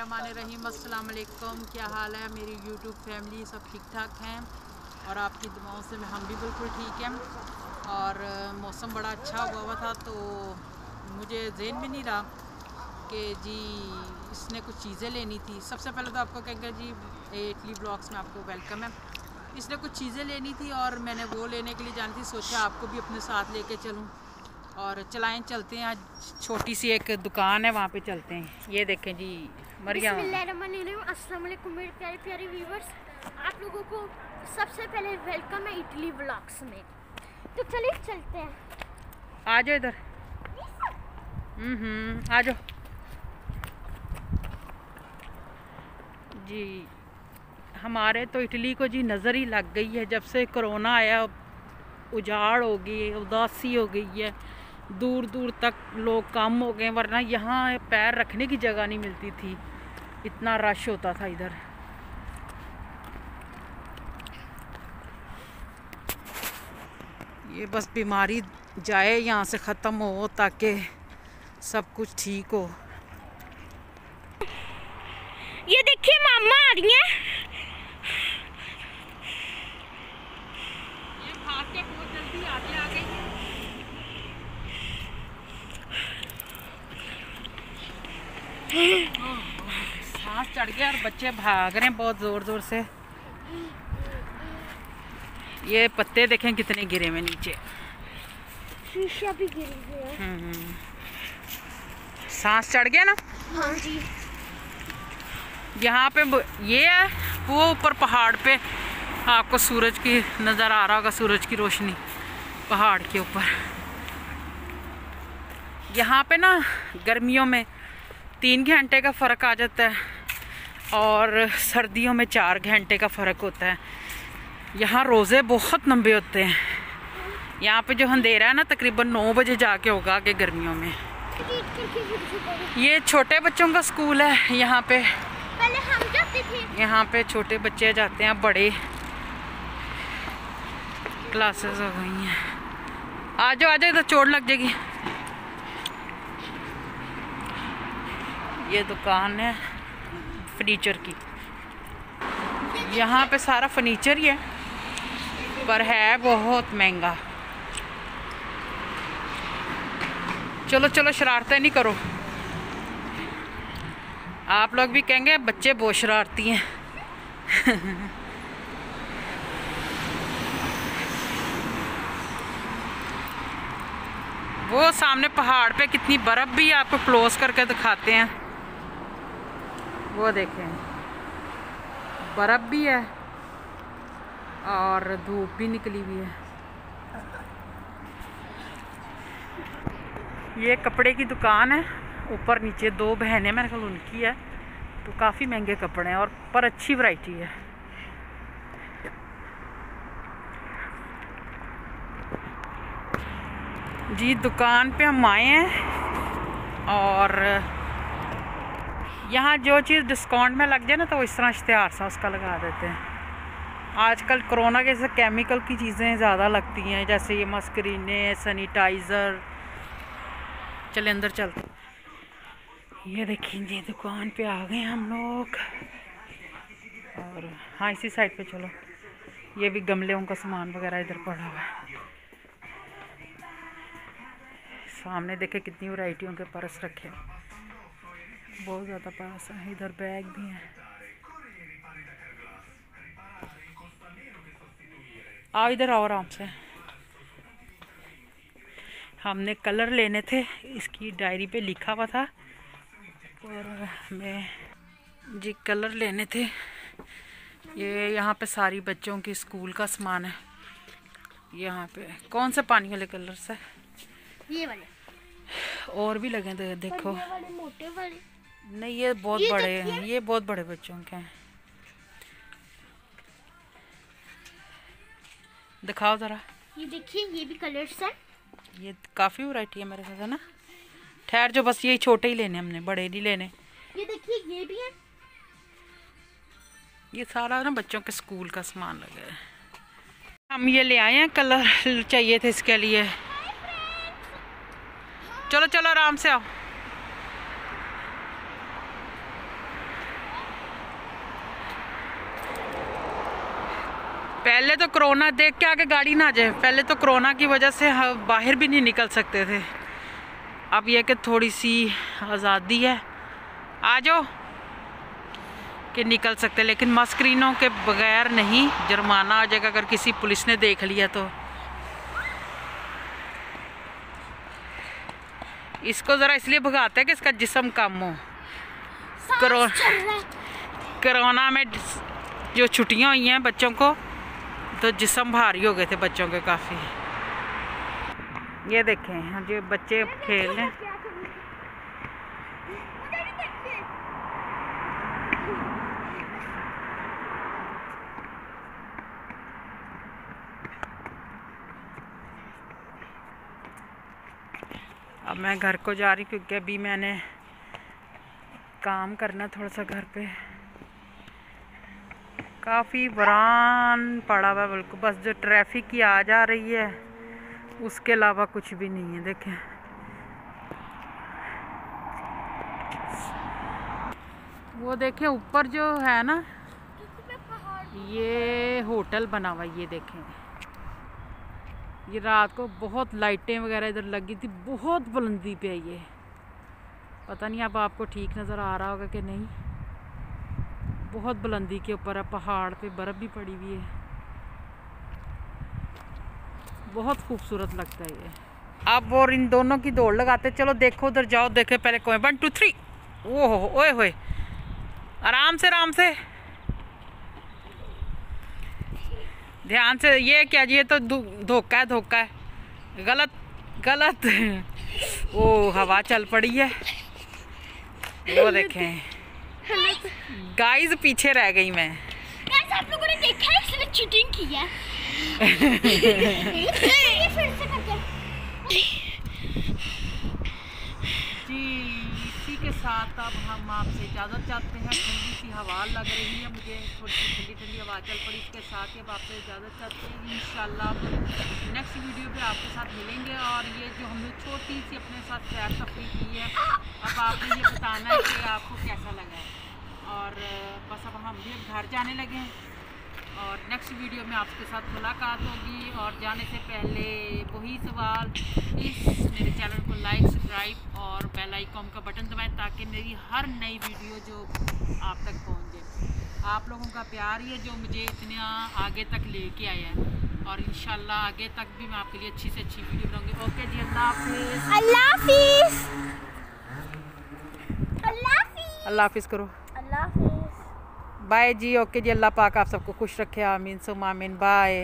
बिस्मिल्लाहिर्रहमानिर्रहीम। अस्सलाम वालेकुम। क्या हाल है मेरी यूट्यूब फैमिली? सब ठीक ठाक हैं और आपकी दुआओं से हम भी बिल्कुल ठीक हैं। और मौसम बड़ा अच्छा हुआ था तो मुझे ज़हन में नहीं रहा कि जी इसने कुछ चीज़ें लेनी थी। सबसे पहले तो आपको कहेंगे जी इटली ब्लॉग्स में आपको वेलकम है। इसने कुछ चीज़ें लेनी थी और मैंने वो लेने के लिए जानी थी। सोचा आपको भी अपने साथ लेके चलूँ और चलाएं चलते हैं। आज छोटी सी एक दुकान है, वहाँ पे चलते हैं। ये देखें जी मरियम। अस्सलाम वालेकुम मेरे प्यारे प्यारे व्यूवर्स, आप लोगों को सबसे पहले वेलकम है इटली व्लॉग्स में। तो चलिए चलते हैं। आ जाओ इधर। आ जाओ जी। हमारे तो इटली को जी नज़र ही लग गई है जब से कोरोना आया। उजाड़ हो गई है, उदासी हो गई है, दूर दूर तक लोग कम हो गए, वरना यहाँ पैर रखने की जगह नहीं मिलती थी, इतना रश होता था इधर। ये बस बीमारी जाए यहाँ से ख़त्म हो ताकि सब कुछ ठीक हो। ये देखिए मामा आ रही हैं। ये भाग के बहुत जल्दी आगे आ गई। सांस चढ़ गया और बच्चे भाग रहे हैं बहुत जोर जोर से। ये पत्ते देखें कितने गिरे हुए नीचे। शीशा भी गिर गया। सांस चढ़ गया ना। हाँ जी। यहाँ पे ये है, वो ऊपर पहाड़ पे आपको सूरज की नज़र आ रहा होगा, सूरज की रोशनी पहाड़ के ऊपर। यहाँ पे ना गर्मियों में 3 घंटे का फ़र्क आ जाता है और सर्दियों में 4 घंटे का फ़र्क होता है। यहाँ रोज़े बहुत लंबे होते हैं। यहाँ पे जो अंधेरा है ना तकरीबन 9 बजे जाके होगा आगे गर्मियों में। ये छोटे बच्चों का स्कूल है। यहाँ पे पहले हम जाते थे। यहाँ पे छोटे बच्चे जाते हैं, बड़े क्लासेस हो गई हैं। आ जाओ इधर, चोट लग जाएगी। ये दुकान है फर्नीचर की। यहाँ पे सारा फर्नीचर ही है पर है बहुत महंगा। चलो चलो शरारतें नहीं करो। आप लोग भी कहेंगे बच्चे बहुत शरारती हैं। वो सामने पहाड़ पे कितनी बर्फ भी है, आपको क्लोज करके दिखाते हैं। वो देखें बर्फ भी है और धूप भी निकली हुई है। ये कपड़े की दुकान है, ऊपर नीचे 2 बहनें मेरे ख्याल उनकी है। तो काफ़ी महंगे कपड़े हैं और पर अच्छी वैरायटी है। जी दुकान पे हम आए हैं और यहाँ जो चीज़ डिस्काउंट में लग जाए ना तो वो इस तरह इश्तिहार सा उसका लगा देते हैं। आजकल कोरोना के जैसे केमिकल की चीज़ें ज़्यादा लगती हैं, जैसे ये मस्करीने, सैनिटाइज़र। चले अंदर चलते। ये देखिए जी दुकान पे आ गए हम लोग। और हाँ इसी साइड पे चलो। ये भी गमलों का सामान वगैरह इधर पड़ा हुआ है। सामने देखे कितनी वैरायटियों के पर्स रखे, बहुत ज़्यादा पर्स हैं। इधर बैग भी हैं। आओ इधर आओ आराम से। हमने कलर लेने थे, इसकी डायरी पे लिखा हुआ था और हमें जी कलर लेने थे। ये यहाँ पे सारी बच्चों की स्कूल का सामान है। यहाँ पे कौन से पानी वाले कलर्स है? ये वाले और भी लगे थे देखो। ये वाले मोटे वाले नहीं ये बहुत बड़े हैं, ये बहुत बड़े बच्चों के हैं। दिखाओ ज़रा। ये देखिए ये भी कलर्स हैं। ये काफ़ी वैरायटी है मेरे साथ है ना। ठहर जो, बस यही छोटे ही लेने, हमने बड़े नहीं लेने। ये देखिए ये भी है। ये सारा ना बच्चों के स्कूल का सामान लगा है। हम ये ले आए हैं, कलर चाहिए थे इसके लिए। चलो चलो आराम से आओ। पहले तो कोरोना देख के आगे गाड़ी ना आ जाए, पहले तो कोरोना की वजह से बाहर भी नहीं निकल सकते थे। अब यह कि थोड़ी सी आज़ादी है, आ जाओ कि निकल सकते, लेकिन मस्क्रीनों के बगैर नहीं, जुर्माना आ जाएगा अगर किसी पुलिस ने देख लिया तो। इसको ज़रा इसलिए भगाते हैं कि इसका जिस्म कम हो। कोरोना में जो छुट्टियां हुई हैं बच्चों को, तो जिस्म भारी हो गए थे बच्चों के काफ़ी। ये देखें जो बच्चे खेल रहे हैं। अब मैं घर को जा रही क्योंकि अभी मैंने काम करना थोड़ा सा घर पे। काफ़ी वीरान पड़ा हुआ बिल्कुल, बस जो ट्रैफिक की आ जा रही है उसके अलावा कुछ भी नहीं है। देखें वो देखें ऊपर जो है ना, ये होटल बना हुआ, ये देखें। ये रात को बहुत लाइटें वगैरह इधर लगी थी, बहुत बुलंदी पे है ये। पता नहीं अब आपको ठीक नज़र आ रहा होगा कि नहीं। बहुत बुलंदी के ऊपर है, पहाड़ पे बर्फ़ भी पड़ी हुई है, बहुत खूबसूरत लगता है ये। अब और इन दोनों की दौड़ लगाते, चलो देखो उधर जाओ, देखे पहले कोई 1 2 3। ओह ओए होए, आराम से आराम से, ध्यान से। ये क्या जी, ये तो धोखा है, धोखा है, गलत गलत। ओ हवा चल पड़ी है, वो देखें गाइस, पीछे रह गई मैं। गाइस आप लोगों ने देखा है इसने चीटिंग की है। फिर से करते जी, इसी के साथ अब हम आपसे इजाज़त चाहते हैं। ठंडी सी हवा लग रही है मुझे, थोड़ी सी ठंडी ठंडी हवा चल पड़ी, इसके साथ ही अब आपसे इजाज़त चाहते हैं। इंशाल्लाह नेक्स्ट वीडियो पे आपके साथ मिलेंगे। और ये जो हमने छोटी सी अपने साथ सैर सफरी की है, अब आपने ये बताना है कि आपको कैसा लगा है। और बस अब हम भी घर जाने लगे हैं और नेक्स्ट वीडियो में आपके साथ मुलाकात होगी। और जाने से पहले वही सवाल, प्लीज़ मेरे चैनल को लाइक, सब्सक्राइब और बेल आइकॉन का बटन दबाएं ताकि मेरी हर नई वीडियो जो आप तक पहुंचे। आप लोगों का प्यार ही है जो मुझे इतना आगे तक लेके आया है, और इंशाल्लाह आगे तक भी मैं आपके लिए अच्छी से अच्छी वीडियो बनाऊंगी। ओके जी, अल्लाह हाफिज़। अल्लाह हाफिज़, अल्लाह हाफिज़, अल्लाह हाफिज़ करो, अल्लाह हाफिज़, बाय जी। ओके जी, अल्लाह पाक आप सबको खुश रखे, आमीन सुम्मा आमीन, बाय।